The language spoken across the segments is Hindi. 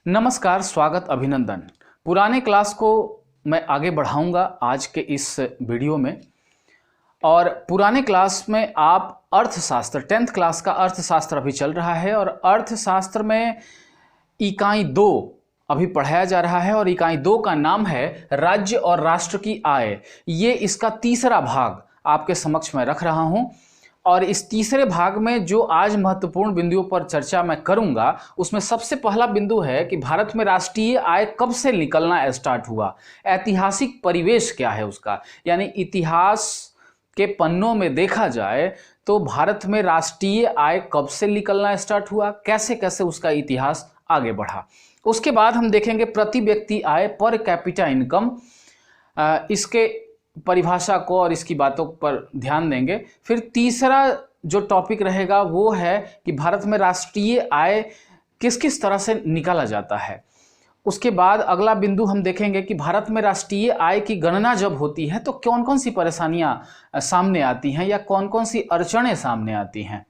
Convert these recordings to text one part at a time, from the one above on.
नमस्कार, स्वागत, अभिनंदन। पुराने क्लास को मैं आगे बढ़ाऊंगा आज के इस वीडियो में। और पुराने क्लास में आप अर्थशास्त्र 10th क्लास का अर्थशास्त्र अभी चल रहा है और अर्थशास्त्र में इकाई 2 अभी पढ़ाया जा रहा है और इकाई 2 का नाम है राज्य और राष्ट्र की आय। ये इसका तीसरा भाग आपके समक्ष मैं रख रहा हूं और इस तीसरे भाग में जो आज महत्वपूर्ण बिंदुओं पर चर्चा मैं करूंगा उसमें सबसे पहला बिंदु है कि भारत में राष्ट्रीय आय कब से निकलना स्टार्ट हुआ, ऐतिहासिक परिवेश क्या है उसका, यानी इतिहास के पन्नों में देखा जाए तो भारत में राष्ट्रीय आय कब से निकलना स्टार्ट हुआ, कैसे कैसे उसका इतिहास आगे बढ़ा। उसके बाद हम देखेंगे प्रति व्यक्ति आय, पर कैपिटा इनकम, इसके परिभाषा को और इसकी बातों पर ध्यान देंगे। फिर तीसरा जो टॉपिक रहेगा वो है कि भारत में राष्ट्रीय आय किस किस तरह से निकाला जाता है। उसके बाद अगला बिंदु हम देखेंगे कि भारत में राष्ट्रीय आय की गणना जब होती है तो कौन कौन सी परेशानियां सामने आती हैं या कौन कौन सी अड़चनें सामने आती हैं।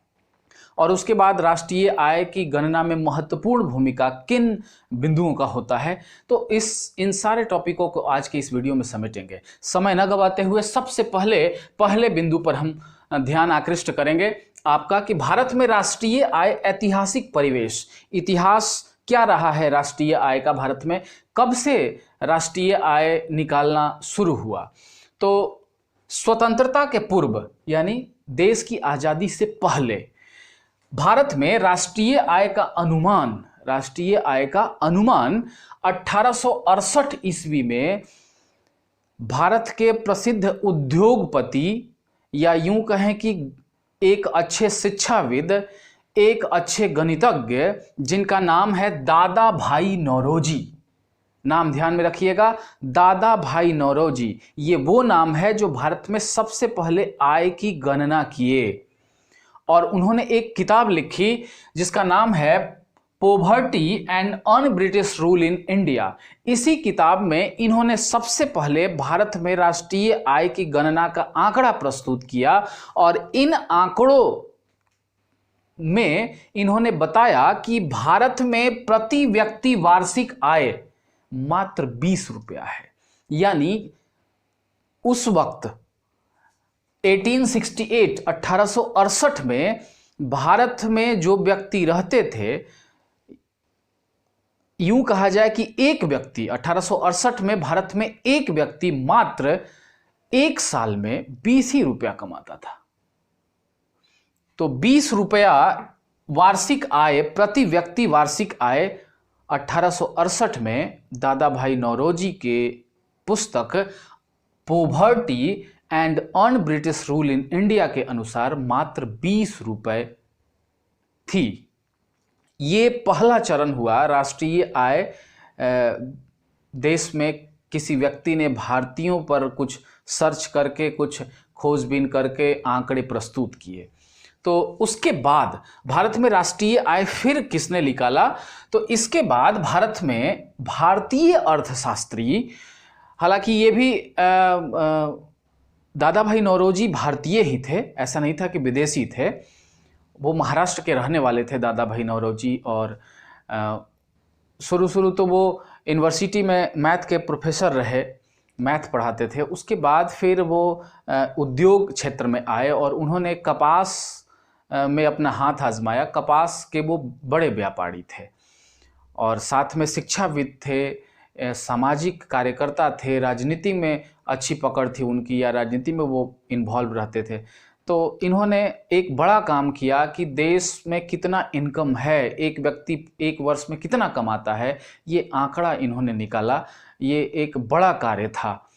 और उसके बाद राष्ट्रीय आय की गणना में महत्वपूर्ण भूमिका किन बिंदुओं का होता है। तो इन सारे टॉपिकों को आज के इस वीडियो में समेटेंगे। समय न गवाते हुए सबसे पहले बिंदु पर हम ध्यान आकृष्ट करेंगे आपका कि भारत में राष्ट्रीय आय ऐतिहासिक परिवेश, इतिहास क्या रहा है राष्ट्रीय आय का भारत में, कब से राष्ट्रीय आय निकालना शुरू हुआ। तो स्वतंत्रता के पूर्व यानी देश की आज़ादी से पहले भारत में राष्ट्रीय आय का अनुमान 1868 ईस्वी में भारत के प्रसिद्ध उद्योगपति या यूं कहें कि एक अच्छे शिक्षाविद, एक अच्छे गणितज्ञ जिनका नाम है दादा भाई नौरोजी, नाम ध्यान में रखिएगा, दादा भाई नौरोजी, ये वो नाम है जो भारत में सबसे पहले आय की गणना किए। और उन्होंने एक किताब लिखी जिसका नाम है poverty and un British rule in India. इसी किताब में इन्होंने सबसे पहले भारत में राष्ट्रीय आय की गणना का आंकड़ा प्रस्तुत किया और इन आंकड़ों में इन्होंने बताया कि भारत में प्रति व्यक्ति वार्षिक आय मात्र 20 रुपया है। यानी उस वक्त 1868 में भारत में जो व्यक्ति रहते थे, यूं कहा जाए कि एक व्यक्ति 1868 में भारत में एक व्यक्ति मात्र एक साल में 20 ही रुपया कमाता था। तो 20 रुपया वार्षिक आय, प्रति व्यक्ति वार्षिक आय 1868 में दादा भाई नौरोजी के पुस्तक poverty and un British rule in India के अनुसार मात्र 20 रुपए थी। ये पहला चरण हुआ राष्ट्रीय आय। देश में किसी व्यक्ति ने भारतीयों पर कुछ सर्च करके, कुछ खोजबीन करके आंकड़े प्रस्तुत किए। तो उसके बाद भारत में राष्ट्रीय आय फिर किसने निकाला, तो इसके बाद भारत में भारतीय अर्थशास्त्री, हालांकि ये भी दादा भाई नौरोजी भारतीय ही थे, ऐसा नहीं था कि विदेशी थे, वो महाराष्ट्र के रहने वाले थे दादा भाई नौरोजी। और शुरू तो वो यूनिवर्सिटी में मैथ के प्रोफेसर रहे, मैथ पढ़ाते थे। उसके बाद फिर वो उद्योग क्षेत्र में आए और उन्होंने कपास में अपना हाथ आजमाया। कपास के वो बड़े व्यापारी थे और साथ में शिक्षाविद थे, सामाजिक कार्यकर्ता थे, राजनीति में अच्छी पकड़ थी उनकी या राजनीति में वो इन्वॉल्व रहते थे। तो इन्होंने एक बड़ा काम किया कि देश में कितना इनकम है, एक व्यक्ति एक वर्ष में कितना कमाता है, ये आंकड़ा इन्होंने निकाला। ये एक बड़ा कार्य था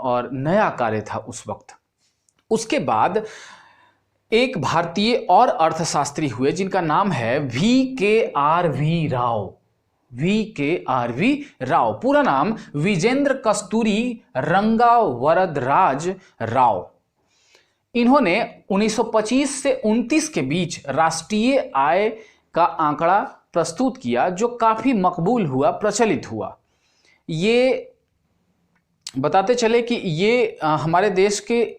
और नया कार्य था उस वक्त। उसके बाद एक भारतीय और अर्थशास्त्री हुए जिनका नाम है VKRV राव। VKRV राव, पूरा नाम विजेंद्र कस्तूरी रंगावरदराज राव। इन्होंने 1925 से 29 के बीच राष्ट्रीय आय का आंकड़ा प्रस्तुत किया जो काफी मकबूल हुआ, प्रचलित हुआ। ये बताते चले कि ये हमारे देश के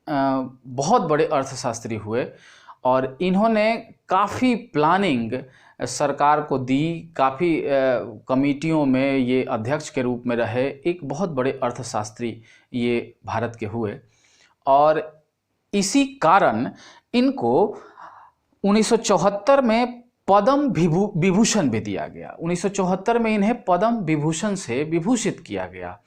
बहुत बड़े अर्थशास्त्री हुए और इन्होंने काफ़ी प्लानिंग सरकार को दी, काफ़ी कमेटियों में ये अध्यक्ष के रूप में रहे, एक बहुत बड़े अर्थशास्त्री ये भारत के हुए। और इसी कारण इनको 1974 में पद्म विभूषण भी दिया गया। 1974 में इन्हें पद्म विभूषण से विभूषित किया गया।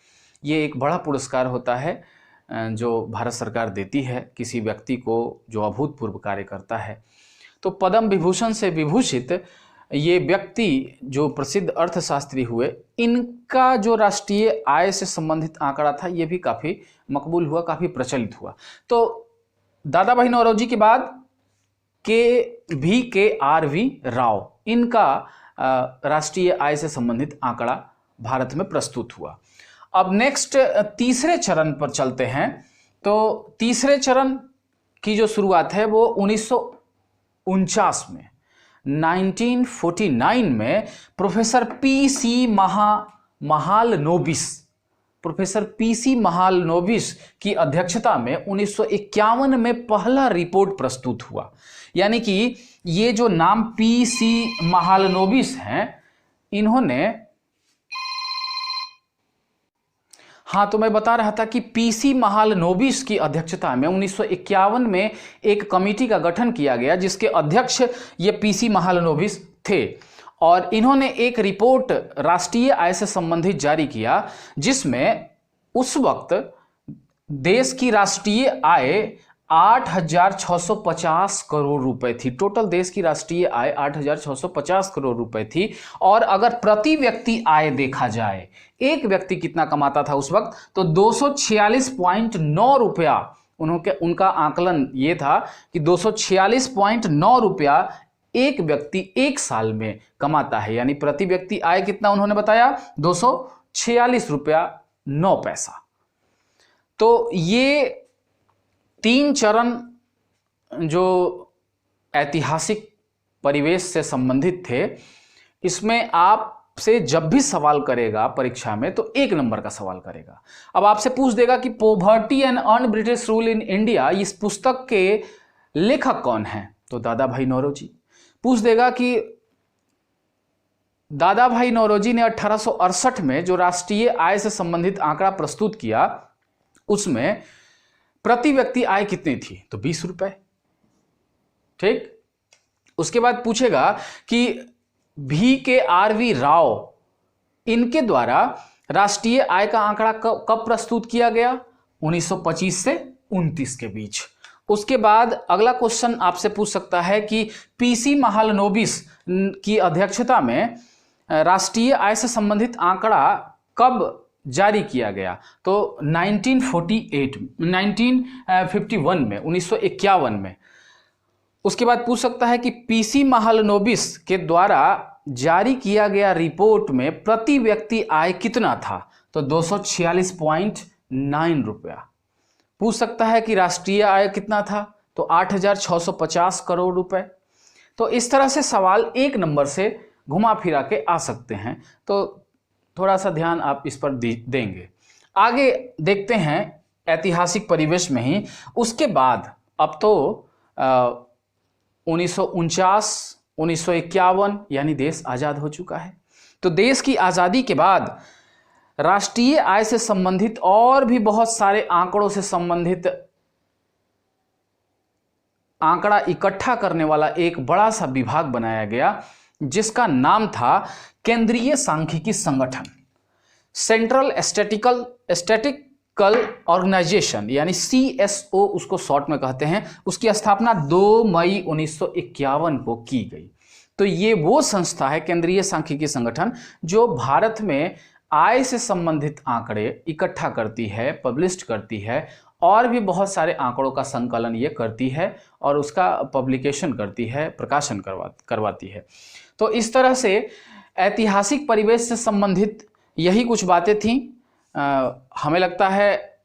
ये एक बड़ा पुरस्कार होता है जो भारत सरकार देती है किसी व्यक्ति को जो अभूतपूर्व कार्य करता है। तो पद्म विभूषण से विभूषित ये व्यक्ति जो प्रसिद्ध अर्थशास्त्री हुए, इनका जो राष्ट्रीय आय से संबंधित आंकड़ा था ये भी काफ़ी मकबूल हुआ, काफ़ी प्रचलित हुआ। तो दादा भाई नौरोजी के बाद KVKRV राव, इनका राष्ट्रीय आय से संबंधित आंकड़ा भारत में प्रस्तुत हुआ। अब नेक्स्ट तीसरे चरण पर चलते हैं। तो तीसरे चरण की जो शुरुआत है वो 1949 में, 1949 में प्रोफेसर PC महालनोबिस की अध्यक्षता में 1951 में पहला रिपोर्ट प्रस्तुत हुआ। यानी कि ये जो नाम PC महालनोबिस हैं, इन्होंने, हाँ तो मैं बता रहा था कि PC महालनोबिस की अध्यक्षता में 1951 में एक कमेटी का गठन किया गया जिसके अध्यक्ष ये PC महालनोबिस थे। और इन्होंने एक रिपोर्ट राष्ट्रीय आय से संबंधित जारी किया जिसमें उस वक्त देश की राष्ट्रीय आय 8,650 करोड़ रुपए थी। टोटल देश की राष्ट्रीय आय 8,650 करोड़ रुपए थी। और अगर प्रति व्यक्ति आय देखा जाए, एक व्यक्ति कितना कमाता था उस वक्त, तो 246.9 रुपया, उनका आकलन ये था कि 246.9 रुपया एक व्यक्ति एक साल में कमाता है। यानी प्रति व्यक्ति आय कितना उन्होंने बताया, 246 रुपया 9 पैसा। तो ये 3 चरण जो ऐतिहासिक परिवेश से संबंधित थे, इसमें आपसे जब भी सवाल करेगा परीक्षा में तो 1 नंबर का सवाल करेगा। अब आपसे पूछ देगा कि poverty and earn British rule in India, इस पुस्तक के लेखक कौन हैं, तो दादा भाई नौरोजी। पूछ देगा कि दादा भाई नौरोजी ने 1868 में जो राष्ट्रीय आय से संबंधित आंकड़ा प्रस्तुत किया, उसमें प्रति व्यक्ति आय कितनी थी, तो 20 रुपए। ठीक। उसके बाद पूछेगा कि VKRV राव, इनके द्वारा राष्ट्रीय आय का आंकड़ा कब प्रस्तुत किया गया, 1925 से 29 के बीच। उसके बाद अगला क्वेश्चन आपसे पूछ सकता है कि PC महालनोबिस की अध्यक्षता में राष्ट्रीय आय से संबंधित आंकड़ा कब जारी किया गया, तो 1951 में, 1951 में। उसके बाद पूछ सकता है कि PC महालनोबिस के द्वारा जारी किया गया रिपोर्ट में प्रति व्यक्ति आय कितना था, तो 246.9 रुपया। पूछ सकता है कि राष्ट्रीय आय कितना था, तो 8,650 करोड़ रुपए। तो इस तरह से सवाल 1 नंबर से घुमा फिरा के आ सकते हैं। तो थोड़ा सा ध्यान आप इस पर देंगे। आगे देखते हैं ऐतिहासिक परिवेश में ही। उसके बाद अब तो 1949, 1951 यानी देश आज़ाद हो चुका है। तो देश की आज़ादी के बाद राष्ट्रीय आय से संबंधित और भी बहुत सारे आंकड़ों से संबंधित आंकड़ा इकट्ठा करने वाला एक बड़ा सा विभाग बनाया गया जिसका नाम था केंद्रीय सांख्यिकी संगठन, सेंट्रल स्टैटिस्टिकल ऑर्गेनाइजेशन, यानी CSO उसको शॉर्ट में कहते हैं। उसकी स्थापना 2 मई 1951 को की गई। तो ये वो संस्था है, केंद्रीय सांख्यिकी संगठन, जो भारत में आय से संबंधित आंकड़े इकट्ठा करती है, पब्लिश करती है, और भी बहुत सारे आंकड़ों का संकलन ये करती है और उसका पब्लिकेशन करती है, प्रकाशन करवाती है। तो इस तरह से ऐतिहासिक परिवेश से संबंधित यही कुछ बातें थीं। हमें लगता है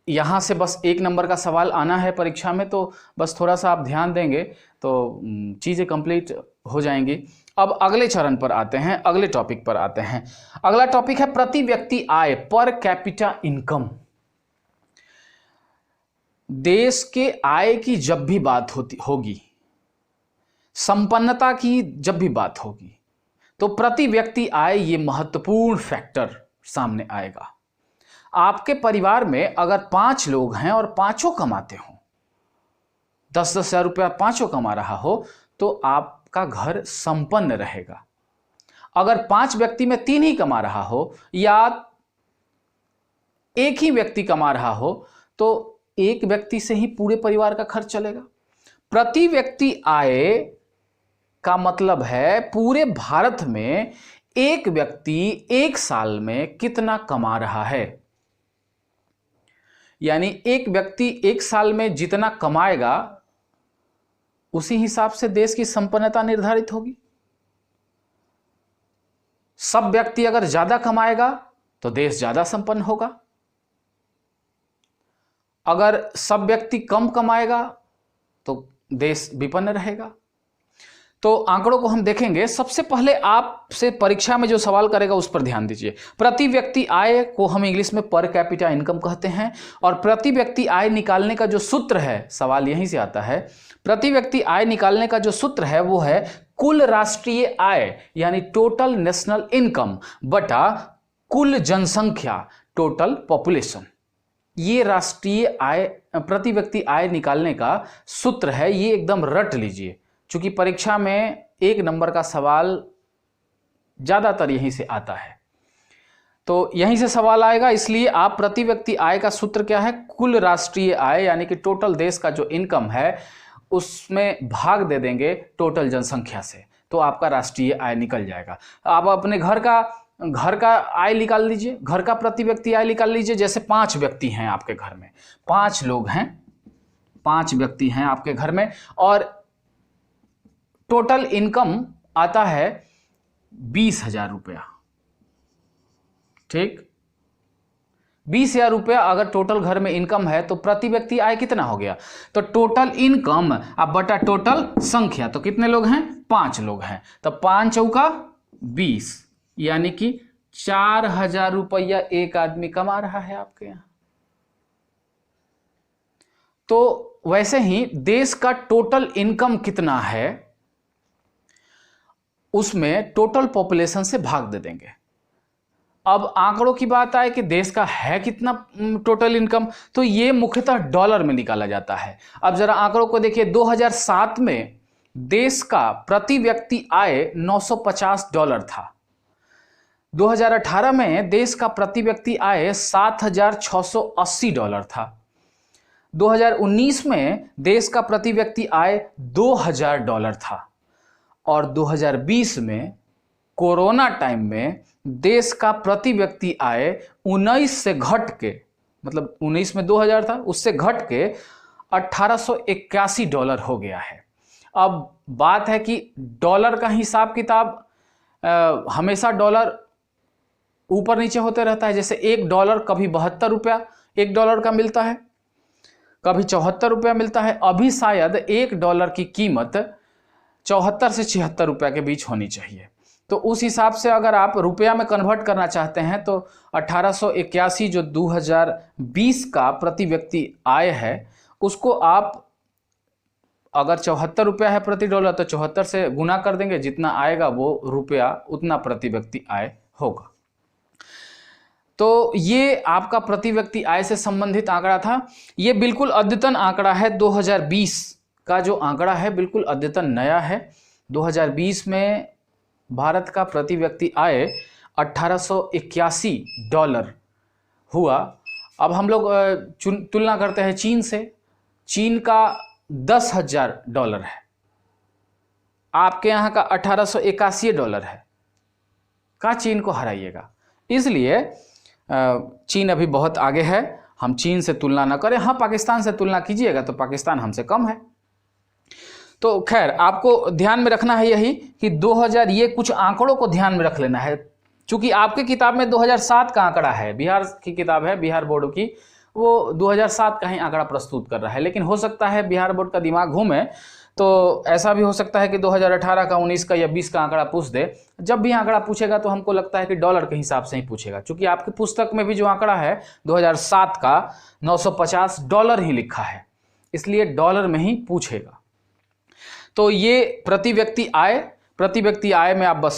यहाँ से बस 1 नंबर का सवाल आना है परीक्षा में, तो बस थोड़ा सा आप ध्यान देंगे तो चीज़ें कंप्लीट हो जाएंगी। अब अगले चरण पर आते हैं, अगले टॉपिक पर आते हैं। अगला टॉपिक है प्रति व्यक्ति आय, पर कैपिटा इनकम। देश के आय की जब भी बात होगी, संपन्नता की जब भी बात होगी तो प्रति व्यक्ति आय ये महत्वपूर्ण फैक्टर सामने आएगा। आपके परिवार में अगर 5 लोग हैं और पांचों कमाते हो, 10-10 हजार रुपया पांचों कमा रहा हो, तो आपका घर संपन्न रहेगा। अगर 5 व्यक्ति में 3 ही कमा रहा हो या एक ही व्यक्ति कमा रहा हो, तो एक व्यक्ति से ही पूरे परिवार का खर्च चलेगा। प्रति व्यक्ति आय का मतलब है पूरे भारत में एक व्यक्ति एक साल में कितना कमा रहा है। यानी एक व्यक्ति एक साल में जितना कमाएगा उसी हिसाब से देश की संपन्नता निर्धारित होगी। सब व्यक्ति अगर ज्यादा कमाएगा तो देश ज्यादा संपन्न होगा, अगर सब व्यक्ति कम कमाएगा तो देश विपन्न रहेगा। तो आंकड़ों को हम देखेंगे। सबसे पहले आपसे परीक्षा में जो सवाल करेगा उस पर ध्यान दीजिए। प्रति व्यक्ति आय को हम इंग्लिश में पर कैपिटा इनकम कहते हैं, और प्रति व्यक्ति आय निकालने का जो सूत्र है, सवाल यहीं से आता है, प्रति व्यक्ति आय निकालने का जो सूत्र है वो है कुल राष्ट्रीय आय यानी टोटल नेशनल इनकम बटा कुल जनसंख्या, टोटल पॉपुलेशन। ये राष्ट्रीय आय प्रति व्यक्ति आय निकालने का सूत्र है, ये एकदम रट लीजिए, क्योंकि परीक्षा में 1 नंबर का सवाल ज्यादातर यहीं से आता है। तो यहीं से सवाल आएगा, इसलिए आप प्रति व्यक्ति आय का सूत्र क्या है, कुल राष्ट्रीय आय यानी कि टोटल देश का जो इनकम है उसमें भाग दे देंगे टोटल जनसंख्या से, तो आपका राष्ट्रीय आय निकल जाएगा। आप अपने घर का आय निकाल लीजिए, घर का प्रति व्यक्ति आय निकाल लीजिए। जैसे 5 व्यक्ति हैं आपके घर में, 5 लोग हैं, 5 व्यक्ति हैं आपके घर में, और टोटल इनकम आता है 20,000 रुपया। ठीक, 20,000 रुपया अगर टोटल घर में इनकम है तो प्रति व्यक्ति आय कितना हो गया, तो टोटल इनकम अब बटा टोटल संख्या, तो कितने लोग हैं, 5 लोग हैं, तो 5 चौका 20, यानी कि 4,000 रुपया एक आदमी कमा रहा है आपके यहां। तो वैसे ही देश का टोटल इनकम कितना है उसमें टोटल पॉपुलेशन से भाग दे देंगे। अब आंकड़ों की बात आए कि देश का है कितना टोटल इनकम, तो ये मुख्यतः डॉलर में निकाला जाता है। अब जरा आंकड़ों को देखिए, 2007 में देश का प्रति व्यक्ति आय $950 था। 2018 में देश का प्रति व्यक्ति आय $7,680 था। 2019 में देश का प्रति व्यक्ति आय $2,000 था, और 2020 में कोरोना टाइम में देश का प्रति व्यक्ति आय 19 से घट के, मतलब 19 में 2,000 था, उससे घट के $1,881 हो गया है। अब बात है कि डॉलर का हिसाब किताब हमेशा डॉलर ऊपर नीचे होते रहता है। जैसे $1 कभी 72 रुपया $1 का मिलता है, कभी 74 रुपया मिलता है। अभी शायद $1 की कीमत 74 से 76 रुपया के बीच होनी चाहिए। तो उस हिसाब से अगर आप रुपया में कन्वर्ट करना चाहते हैं तो 1881 जो 2020 का प्रति व्यक्ति आय है उसको आप अगर 74 रुपया है प्रति डॉलर तो 74 से गुना कर देंगे, जितना आएगा वो रुपया उतना प्रति व्यक्ति आय होगा। तो ये आपका प्रति व्यक्ति आय से संबंधित आंकड़ा था। ये बिल्कुल अद्यतन आंकड़ा है, 2020 का जो आंकड़ा है बिल्कुल अद्यतन नया है। 2020 में भारत का प्रति व्यक्ति आय $1,881 हुआ। अब हम लोग तुलना करते हैं चीन से। चीन का $10,000 है, आपके यहाँ का $1,881 है। का चीन को हराइएगा, इसलिए चीन अभी बहुत आगे है, हम चीन से तुलना ना करें। हाँ, पाकिस्तान से तुलना कीजिएगा तो पाकिस्तान हमसे कम है। तो खैर आपको ध्यान में रखना है यही कि 2000, ये कुछ आंकड़ों को ध्यान में रख लेना है, क्योंकि आपके किताब में 2007 का आंकड़ा है, बिहार की किताब है बिहार बोर्ड की, वो 2007 का ही आंकड़ा प्रस्तुत कर रहा है। लेकिन हो सकता है बिहार बोर्ड का दिमाग घूमे, तो ऐसा भी हो सकता है कि 2018 का, 19 का या 20 का आंकड़ा पूछ दे। जब भी आंकड़ा पूछेगा तो हमको लगता है कि डॉलर के हिसाब से ही पूछेगा, क्योंकि आपकी पुस्तक में भी जो आंकड़ा है 2007 का $950 ही लिखा है, इसलिए डॉलर में ही पूछेगा। तो ये प्रति व्यक्ति आय में आप बस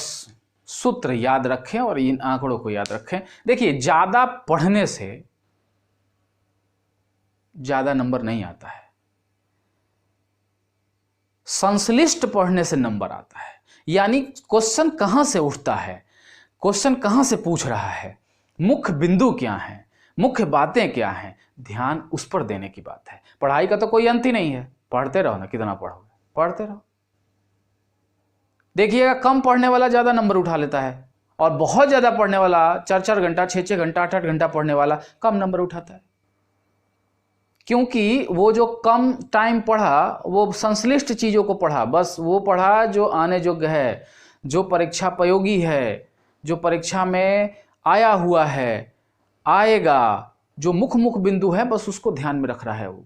सूत्र याद रखें और इन आंकड़ों को याद रखें। देखिए, ज्यादा पढ़ने से ज्यादा नंबर नहीं आता है, संश्लिष्ट पढ़ने से नंबर आता है। यानी क्वेश्चन कहां से उठता है, क्वेश्चन कहां से पूछ रहा है, मुख्य बिंदु क्या है, मुख्य बातें क्या हैं, ध्यान उस पर देने की बात है। पढ़ाई का तो कोई अंत ही नहीं है, पढ़ते रहो ना, कितना पढ़ोगे, पढ़ते रहो। देखिएगा, कम पढ़ने वाला ज्यादा नंबर उठा लेता है और बहुत ज्यादा पढ़ने वाला 4-4 घंटा, 6-6 घंटा, 8-8 घंटा पढ़ने वाला कम नंबर उठाता है। क्योंकि वो जो कम टाइम पढ़ा वो संश्लिष्ट चीजों को पढ़ा, बस वो पढ़ा जो आने योग्य है, जो परीक्षा उपयोगी है, जो परीक्षा में आया हुआ है, आएगा, जो मुख्य बिंदु है, बस उसको ध्यान में रख रहा है। वो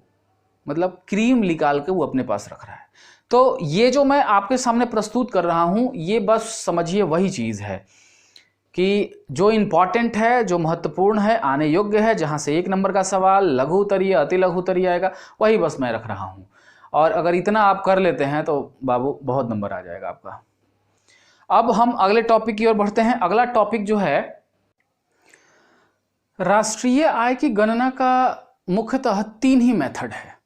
मतलब क्रीम निकाल के वो अपने पास रख रहा है। तो ये जो मैं आपके सामने प्रस्तुत कर रहा हूं, ये बस समझिए वही चीज है कि जो इंपॉर्टेंट है, जो महत्वपूर्ण है, आने योग्य है, जहां से 1 नंबर का सवाल, लघु उत्तरीय, अति लघु उत्तरीय आएगा, वही बस मैं रख रहा हूं। और अगर इतना आप कर लेते हैं तो बाबू बहुत नंबर आ जाएगा आपका। अब हम अगले टॉपिक की ओर बढ़ते हैं। अगला टॉपिक जो है, राष्ट्रीय आय की गणना का मुख्यतः 3 ही मेथड है।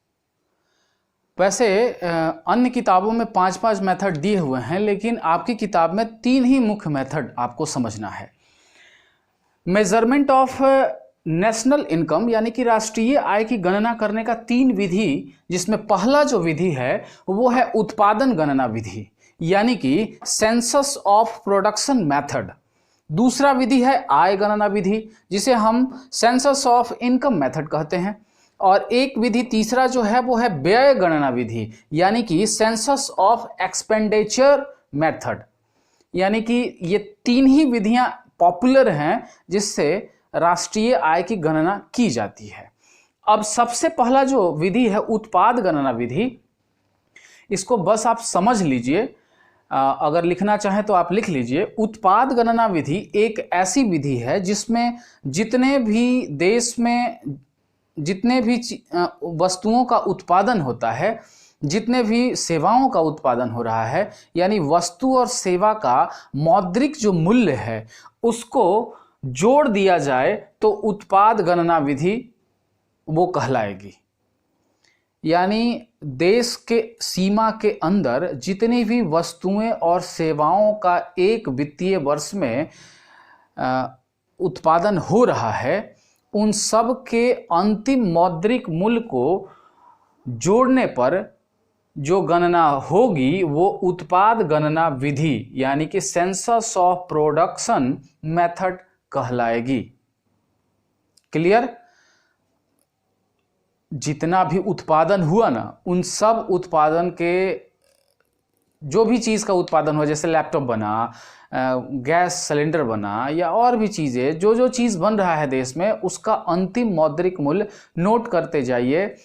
वैसे अन्य किताबों में 5-5 मेथड दिए हुए हैं, लेकिन आपकी किताब में 3 ही मुख्य मेथड आपको समझना है। मेजरमेंट ऑफ नेशनल इनकम, यानी कि राष्ट्रीय आय की गणना करने का 3 विधि, जिसमें पहला जो विधि है वो है उत्पादन गणना विधि, यानी कि सेंसस ऑफ प्रोडक्शन मेथड। दूसरा विधि है आय गणना विधि, जिसे हम सेंसस ऑफ इनकम मेथड कहते हैं। और एक विधि तीसरा जो है वो है व्यय गणना विधि, यानी कि सेंसस ऑफ एक्सपेंडिचर मेथड। यानी कि ये 3 ही विधियां पॉपुलर हैं जिससे राष्ट्रीय आय की गणना की जाती है। अब सबसे पहला जो विधि है उत्पाद गणना विधि, इसको बस आप समझ लीजिए, अगर लिखना चाहें तो आप लिख लीजिए। उत्पाद गणना विधि एक ऐसी विधि है जिसमें जितने भी देश में जितने भी वस्तुओं का उत्पादन होता है, जितने भी सेवाओं का उत्पादन हो रहा है, यानी वस्तु और सेवा का मौद्रिक जो मूल्य है उसको जोड़ दिया जाए तो उत्पाद गणना विधि वो कहलाएगी। यानी देश के सीमा के अंदर जितनी भी वस्तुएं और सेवाओं का एक वित्तीय वर्ष में उत्पादन हो रहा है, उन सब के अंतिम मौद्रिक मूल्य को जोड़ने पर जो गणना होगी वो उत्पाद गणना विधि, यानी कि सेंसस ऑफ प्रोडक्शन मेथड कहलाएगी। क्लियर? जितना भी उत्पादन हुआ ना, उन सब उत्पादन के, जो भी चीज़ का उत्पादन हुआ, जैसे लैपटॉप बना, गैस सिलेंडर बना, या और भी चीज़ें, जो जो चीज़ बन रहा है देश में, उसका अंतिम मौद्रिक मूल्य नोट करते जाइए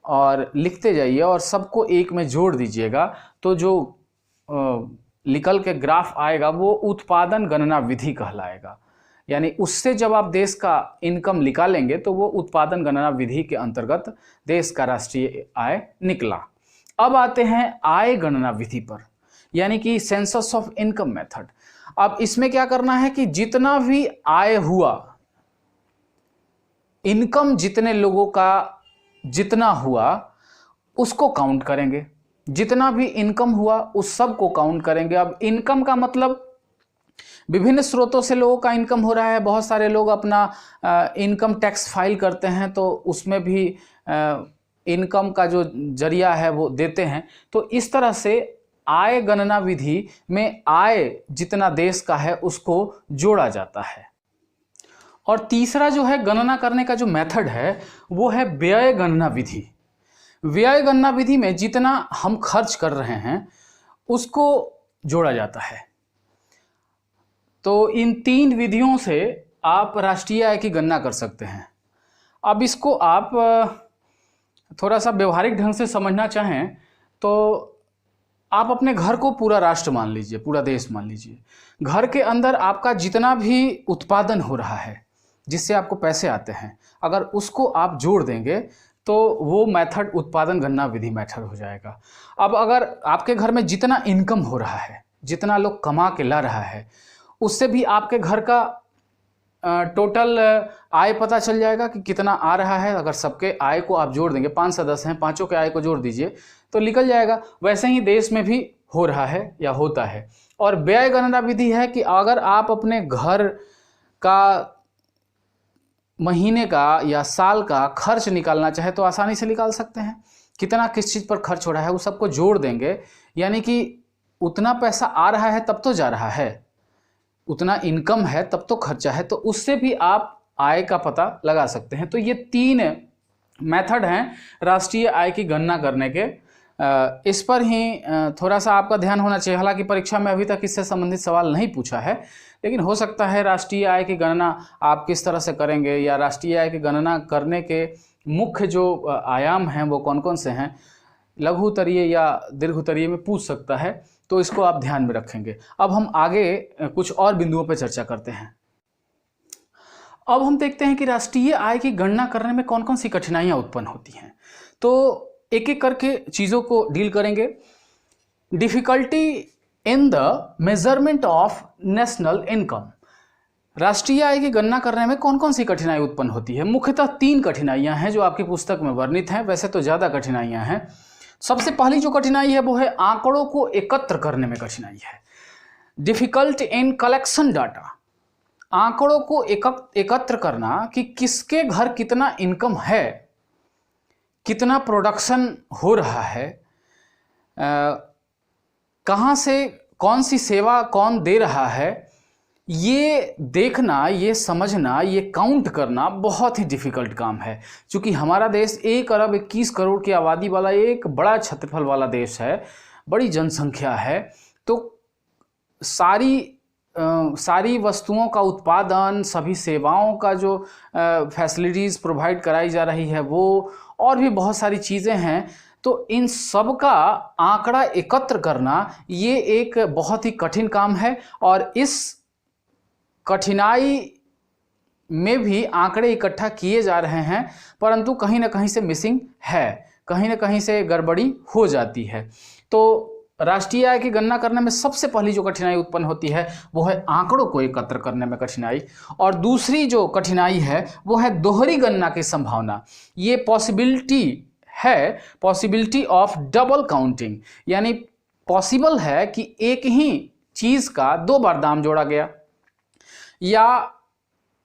और लिखते जाइए और सबको एक में जोड़ दीजिएगा। तो जो निकल के ग्राफ आएगा वो उत्पादन गणना विधि कहलाएगा। यानी उससे जब आप देश का इनकम निकालेंगे तो वो उत्पादन गणना विधि के अंतर्गत देश का राष्ट्रीय आय निकला। अब आते हैं आय गणना विधि पर, यानी कि सेंसस ऑफ इनकम मेथड। अब इसमें क्या करना है कि जितना भी आय हुआ, इनकम जितने लोगों का जितना हुआ उसको काउंट करेंगे। जितना भी इनकम हुआ उस सब को काउंट करेंगे। अब इनकम का मतलब विभिन्न स्रोतों से लोगों का इनकम हो रहा है। बहुत सारे लोग अपना इनकम टैक्स फाइल करते हैं तो उसमें भी इनकम का जो जरिया है वो देते हैं। तो इस तरह से आय गणना विधि में आय जितना देश का है उसको जोड़ा जाता है। और तीसरा जो है गणना करने का जो मेथड है वो है व्यय गणना विधि। व्यय गणना विधि में जितना हम खर्च कर रहे हैं उसको जोड़ा जाता है। तो इन 3 विधियों से आप राष्ट्रीय आय की गणना कर सकते हैं। अब इसको आप थोड़ा सा व्यवहारिक ढंग से समझना चाहें तो आप अपने घर को पूरा राष्ट्र मान लीजिए, पूरा देश मान लीजिए। घर के अंदर आपका जितना भी उत्पादन हो रहा है जिससे आपको पैसे आते हैं, अगर उसको आप जोड़ देंगे तो वो मेथड उत्पादन गणना विधि मेथड हो जाएगा। अब अगर आपके घर में जितना इनकम हो रहा है, जितना लोग कमा के ला रहा है, उससे भी आपके घर का टोटल आय पता चल जाएगा कि कितना आ रहा है। अगर सबके आय को आप जोड़ देंगे, 5 सदस्य हैं, पांचों के आय को जोड़ दीजिए तो निकल जाएगा। वैसे ही देश में भी हो रहा है या होता है। और व्यय गणना विधि है कि अगर आप अपने घर का महीने का या साल का खर्च निकालना चाहे तो आसानी से निकाल सकते हैं। कितना किस चीज़ पर खर्च हो रहा है वो सबको जोड़ देंगे, यानी कि उतना पैसा आ रहा है तब तो जा रहा है, उतना इनकम है तब तो खर्चा है, तो उससे भी आप आय का पता लगा सकते हैं। तो ये 3 मेथड हैं राष्ट्रीय आय की गणना करने के। इस पर ही थोड़ा सा आपका ध्यान होना चाहिए। हालांकि परीक्षा में अभी तक इससे संबंधित सवाल नहीं पूछा है, लेकिन हो सकता है राष्ट्रीय आय की गणना आप किस तरह से करेंगे या राष्ट्रीय आय की गणना करने के मुख्य जो आयाम हैं वो कौन कौन से हैं, लघु उत्तरीय या दीर्घ उत्तरीय में पूछ सकता है, तो इसको आप ध्यान में रखेंगे। अब हम आगे कुछ और बिंदुओं पर चर्चा करते हैं। अब हम देखते हैं कि राष्ट्रीय आय की गणना करने में कौन कौन सी कठिनाइयां उत्पन्न होती हैं। तो एक एक करके चीज़ों को डील करेंगे। Difficulty in the measurement of national income. राष्ट्रीय आय की गणना करने में कौन कौन सी कठिनाई उत्पन्न होती है? मुख्यतः 3 कठिनाइयां हैं जो आपकी पुस्तक में वर्णित हैं, वैसे तो ज़्यादा कठिनाइयां हैं। सबसे पहली जो कठिनाई है वो है आंकड़ों को एकत्र करने में कठिनाई है। Difficult in collection data. आंकड़ों को एकत्र करना कि किसके घर कितना इनकम है, कितना प्रोडक्शन हो रहा है, कहाँ से कौन सी सेवा कौन दे रहा है, ये देखना, ये समझना, ये काउंट करना बहुत ही डिफ़िकल्ट काम है। क्योंकि हमारा देश 1 अरब 21 करोड़ की आबादी वाला एक बड़ा क्षेत्रफल वाला देश है, बड़ी जनसंख्या है। तो सारी वस्तुओं का उत्पादन, सभी सेवाओं का जो फैसिलिटीज़ प्रोवाइड कराई जा रही है वो, और भी बहुत सारी चीज़ें हैं। तो इन सब का आंकड़ा एकत्र करना ये एक बहुत ही कठिन काम है, और इस कठिनाई में भी आंकड़े इकट्ठा किए जा रहे हैं, परंतु कहीं ना कहीं से मिसिंग है, कहीं ना कहीं से गड़बड़ी हो जाती है। तो राष्ट्रीय आय की गणना करने में सबसे पहली जो कठिनाई उत्पन्न होती है वो है आंकड़ों को एकत्र करने में कठिनाई। और दूसरी जो कठिनाई है वो है दोहरी गणना की संभावना। ये पॉसिबिलिटी ऑफ डबल काउंटिंग, यानी पॉसिबल है कि एक ही चीज़ का 2 बार दाम जोड़ा गया, या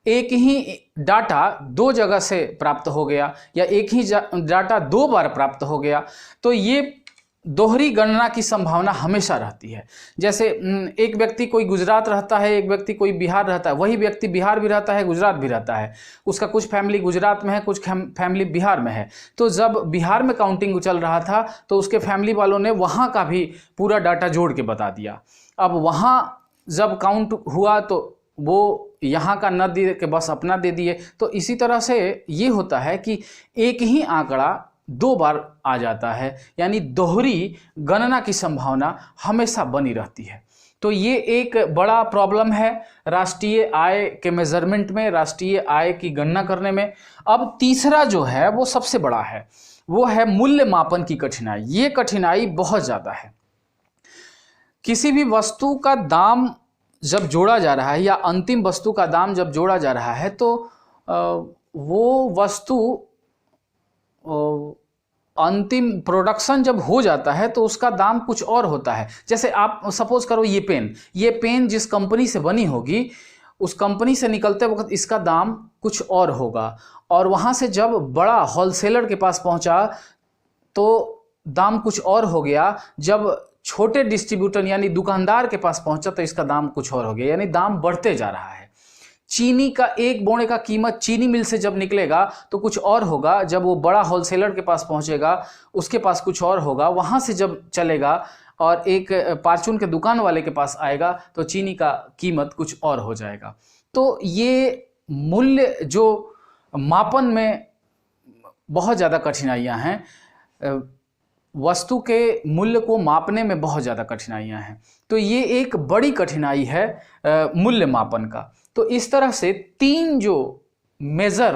एक ही डाटा 2 जगह से प्राप्त हो गया, या एक ही डाटा 2 बार प्राप्त हो गया। तो ये दोहरी गणना की संभावना हमेशा रहती है। जैसे एक व्यक्ति कोई गुजरात रहता है, एक व्यक्ति कोई बिहार रहता है, वही व्यक्ति बिहार भी रहता है, गुजरात भी रहता है, उसका कुछ फैमिली गुजरात में है, कुछ फैमिली बिहार में है। तो जब बिहार में काउंटिंग चल रहा था तो उसके फैमिली वालों ने वहाँ का भी पूरा डाटा जोड़ के बता दिया। अब वहाँ जब काउंट हुआ तो वो यहाँ का न दे के बस अपना दे दिए। तो इसी तरह से ये होता है कि एक ही आंकड़ा 2 बार आ जाता है, यानी दोहरी गणना की संभावना हमेशा बनी रहती है। तो ये एक बड़ा प्रॉब्लम है राष्ट्रीय आय के मेजरमेंट में, राष्ट्रीय आय की गणना करने में। अब तीसरा जो है वो सबसे बड़ा है, वो है मूल्य मापन की कठिनाई। ये कठिनाई बहुत ज़्यादा है। किसी भी वस्तु का दाम जब जोड़ा जा रहा है या अंतिम वस्तु का दाम जब जोड़ा जा रहा है तो वो वस्तु अंतिम प्रोडक्शन जब हो जाता है तो उसका दाम कुछ और होता है। जैसे आप सपोज करो ये पेन जिस कंपनी से बनी होगी, उस कंपनी से निकलते वक्त इसका दाम कुछ और होगा, और वहाँ से जब बड़ा होलसेलर के पास पहुँचा तो दाम कुछ और हो गया। जब छोटे डिस्ट्रीब्यूटर यानी दुकानदार के पास पहुँचा तो इसका दाम कुछ और हो गया, यानी दाम बढ़ते जा रहा है। चीनी का 1 बोने का कीमत चीनी मिल से जब निकलेगा तो कुछ और होगा, जब वो बड़ा होलसेलर के पास पहुंचेगा उसके पास कुछ और होगा, वहां से जब चलेगा और एक पार्चून के दुकान वाले के पास आएगा तो चीनी का कीमत कुछ और हो जाएगा। तो ये मूल्य जो मापन में बहुत ज़्यादा कठिनाइयाँ हैं, वस्तु के मूल्य को मापने में बहुत ज़्यादा कठिनाइयाँ हैं। तो ये एक बड़ी कठिनाई है मूल्य मापन का। तो इस तरह से 3 जो मेजर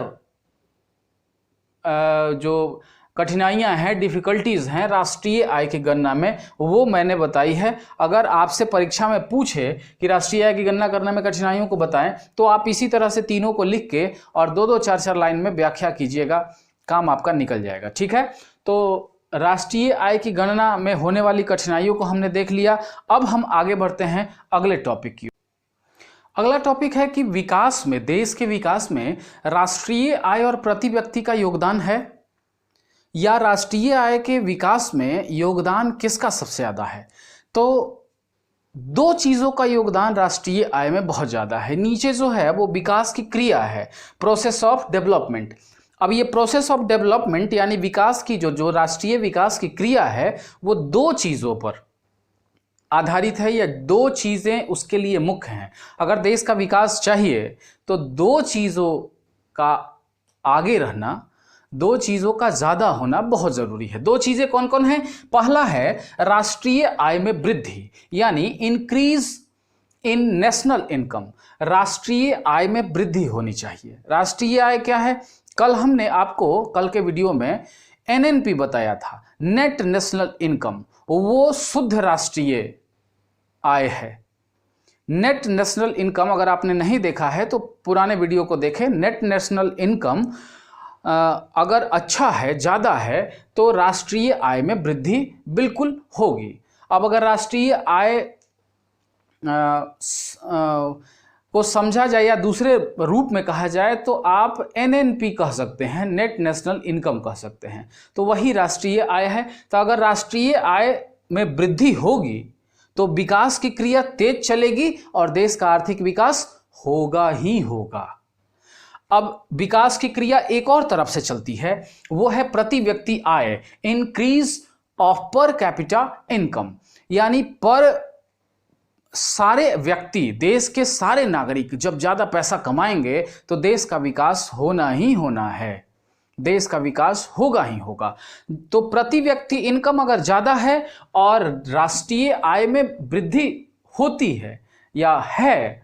जो कठिनाइयां हैं, डिफ़िकल्टीज़ हैं राष्ट्रीय आय की गणना में, वो मैंने बताई है। अगर आपसे परीक्षा में पूछे कि राष्ट्रीय आय की गणना करने में कठिनाइयों को बताएं, तो आप इसी तरह से तीनों को लिख के और 2-2 4-4 लाइन में व्याख्या कीजिएगा, काम आपका निकल जाएगा। ठीक है, तो राष्ट्रीय आय की गणना में होने वाली कठिनाइयों को हमने देख लिया। अब हम आगे बढ़ते हैं अगले टॉपिक की। अगला टॉपिक है कि विकास में, देश के विकास में राष्ट्रीय आय और प्रति व्यक्ति का योगदान है, या राष्ट्रीय आय के विकास में योगदान किसका सबसे ज़्यादा है। तो दो चीज़ों का योगदान राष्ट्रीय आय में बहुत ज़्यादा है। नीचे जो है वो विकास की क्रिया है, प्रोसेस ऑफ डेवलपमेंट। अब ये प्रोसेस ऑफ डेवलपमेंट यानी विकास की जो राष्ट्रीय विकास की क्रिया है, वो दो चीज़ों पर आधारित है, या दो चीज़ें उसके लिए मुख्य हैं। अगर देश का विकास चाहिए तो दो चीज़ों का आगे रहना, दो चीज़ों का ज़्यादा होना बहुत ज़रूरी है। दो चीज़ें कौन कौन हैं? पहला है राष्ट्रीय आय में वृद्धि, यानी इंक्रीज इन नेशनल इनकम। राष्ट्रीय आय में वृद्धि होनी चाहिए। राष्ट्रीय आय क्या है? कल हमने आपको, कल के वीडियो में एनएनपी बताया था, नेट नेशनल इनकम, वो शुद्ध राष्ट्रीय आय है। नेट नेशनल इनकम अगर आपने नहीं देखा है तो पुराने वीडियो को देखें। नेट नेशनल इनकम अगर अच्छा है, ज़्यादा है, तो राष्ट्रीय आय में वृद्धि बिल्कुल होगी। अब अगर राष्ट्रीय आय को समझा जाए या दूसरे रूप में कहा जाए तो आप एनएनपी कह सकते हैं, नेट नेशनल इनकम कह सकते हैं, तो वही राष्ट्रीय आय है। तो अगर राष्ट्रीय आय में वृद्धि होगी तो विकास की क्रिया तेज चलेगी और देश का आर्थिक विकास होगा ही होगा। अब विकास की क्रिया एक और तरफ से चलती है, वो है प्रति व्यक्ति आय, increase of per capita income, यानी पर सारे व्यक्ति, देश के सारे नागरिक जब ज़्यादा पैसा कमाएंगे तो देश का विकास होना ही होना है, देश का विकास होगा ही होगा। तो प्रति व्यक्ति इनकम अगर ज़्यादा है और राष्ट्रीय आय में वृद्धि होती है या है,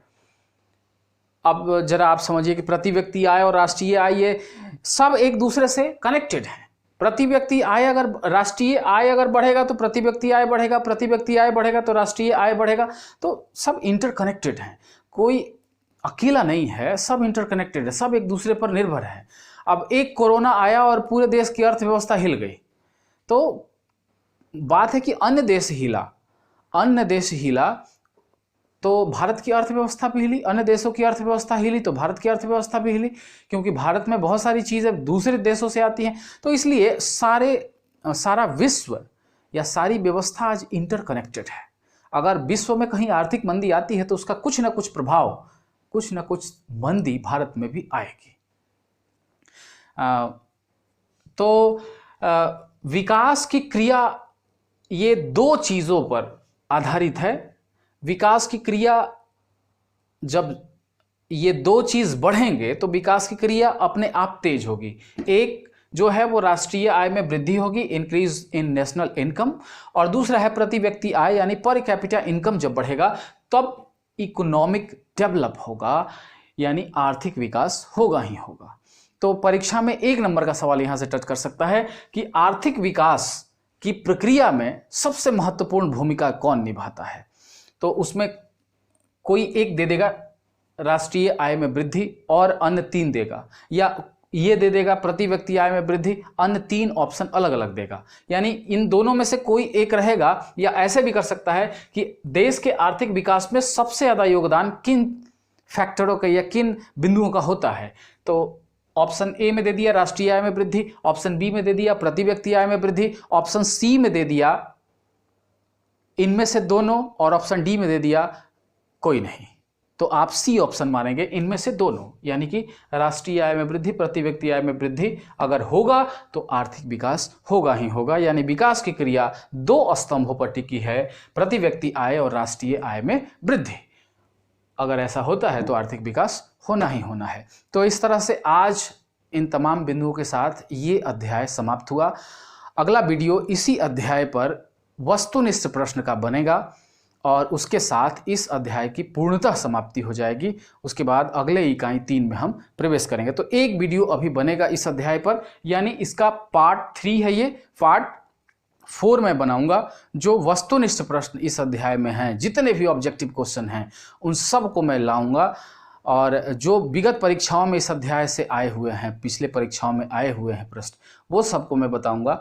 अब जरा आप समझिए कि प्रति व्यक्ति आय और राष्ट्रीय आय ये सब एक दूसरे से कनेक्टेड हैं। प्रति व्यक्ति आय अगर, राष्ट्रीय आय अगर बढ़ेगा तो प्रति व्यक्ति आय बढ़ेगा, प्रति व्यक्ति आय बढ़ेगा तो राष्ट्रीय आय बढ़ेगा। तो सब इंटरकनेक्टेड हैं, कोई अकेला नहीं है, सब इंटरकनेक्टेड है, सब एक दूसरे पर निर्भर है। अब एक कोरोना आया और पूरे देश की अर्थव्यवस्था हिल गई, तो बात है कि अन्य देश हिला तो भारत की अर्थव्यवस्था भी हिली, अन्य देशों की अर्थव्यवस्था हिली तो भारत की अर्थव्यवस्था भी हिली, क्योंकि भारत में बहुत सारी चीज़ें दूसरे देशों से आती हैं। तो इसलिए सारा विश्व या सारी व्यवस्था आज इंटरकनेक्टेड है। अगर विश्व में कहीं आर्थिक मंदी आती है तो उसका कुछ ना कुछ प्रभाव, कुछ ना कुछ मंदी भारत में भी आएगी। विकास की क्रिया ये दो चीज़ों पर आधारित है। विकास की क्रिया, जब ये दो चीज़ बढ़ेंगे तो विकास की क्रिया अपने आप तेज होगी। एक जो है वो राष्ट्रीय आय में वृद्धि होगी, इंक्रीज इन नेशनल इनकम, और दूसरा है प्रति व्यक्ति आय यानी पर कैपिटा इनकम जब बढ़ेगा तब इकोनॉमिक डेवलप होगा, यानी आर्थिक विकास होगा ही होगा। तो परीक्षा में 1 नंबर का सवाल यहाँ से टच कर सकता है कि आर्थिक विकास की प्रक्रिया में सबसे महत्वपूर्ण भूमिका कौन निभाता है। तो उसमें कोई एक दे देगा राष्ट्रीय आय में वृद्धि और अन्य 3 देगा, या ये दे देगा प्रति व्यक्ति आय में वृद्धि, अन्य 3 ऑप्शन अलग अलग देगा। यानी इन दोनों में से कोई एक रहेगा, या ऐसे भी कर सकता है कि देश के आर्थिक विकास में सबसे ज़्यादा योगदान किन फैक्टरों का या किन बिंदुओं का होता है। तो ऑप्शन ए में दे दिया राष्ट्रीय आय में वृद्धि, ऑप्शन बी में दे दिया प्रति व्यक्ति आय में वृद्धि, ऑप्शन सी में दे दिया इनमें से दोनों, और ऑप्शन डी में दे दिया कोई नहीं। तो आप सी ऑप्शन मानेंगे, इनमें से दोनों, यानी कि राष्ट्रीय आय में वृद्धि, प्रति व्यक्ति आय में वृद्धि अगर होगा तो आर्थिक विकास होगा ही होगा। यानी विकास की क्रिया 2 स्तंभों पर टिकी है, प्रति व्यक्ति आय और राष्ट्रीय आय में वृद्धि। अगर ऐसा होता है तो आर्थिक विकास होना ही होना है। तो इस तरह से आज इन तमाम बिंदुओं के साथ ये अध्याय समाप्त हुआ। अगला वीडियो इसी अध्याय पर वस्तुनिष्ठ प्रश्न का बनेगा। और उसके साथ इस अध्याय की पूर्णतः समाप्ति हो जाएगी। उसके बाद अगले इकाई 3 में हम प्रवेश करेंगे। तो एक वीडियो अभी बनेगा इस अध्याय पर, यानी इसका पार्ट 3 है, ये पार्ट 4 में बनाऊंगा। जो वस्तुनिष्ठ प्रश्न इस अध्याय में हैं, जितने भी ऑब्जेक्टिव क्वेश्चन हैं, उन सब को मैं लाऊंगा, और जो विगत परीक्षाओं में इस अध्याय से आए हुए हैं, पिछले परीक्षाओं में आए हुए हैं प्रश्न, वो सबको मैं बताऊंगा।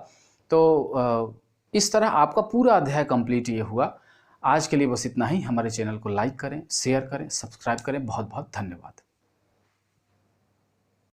तो इस तरह आपका पूरा अध्याय कंप्लीट ये हुआ। आज के लिए बस इतना ही। हमारे चैनल को लाइक करें, शेयर करें, सब्सक्राइब करें। बहुत बहुत धन्यवाद।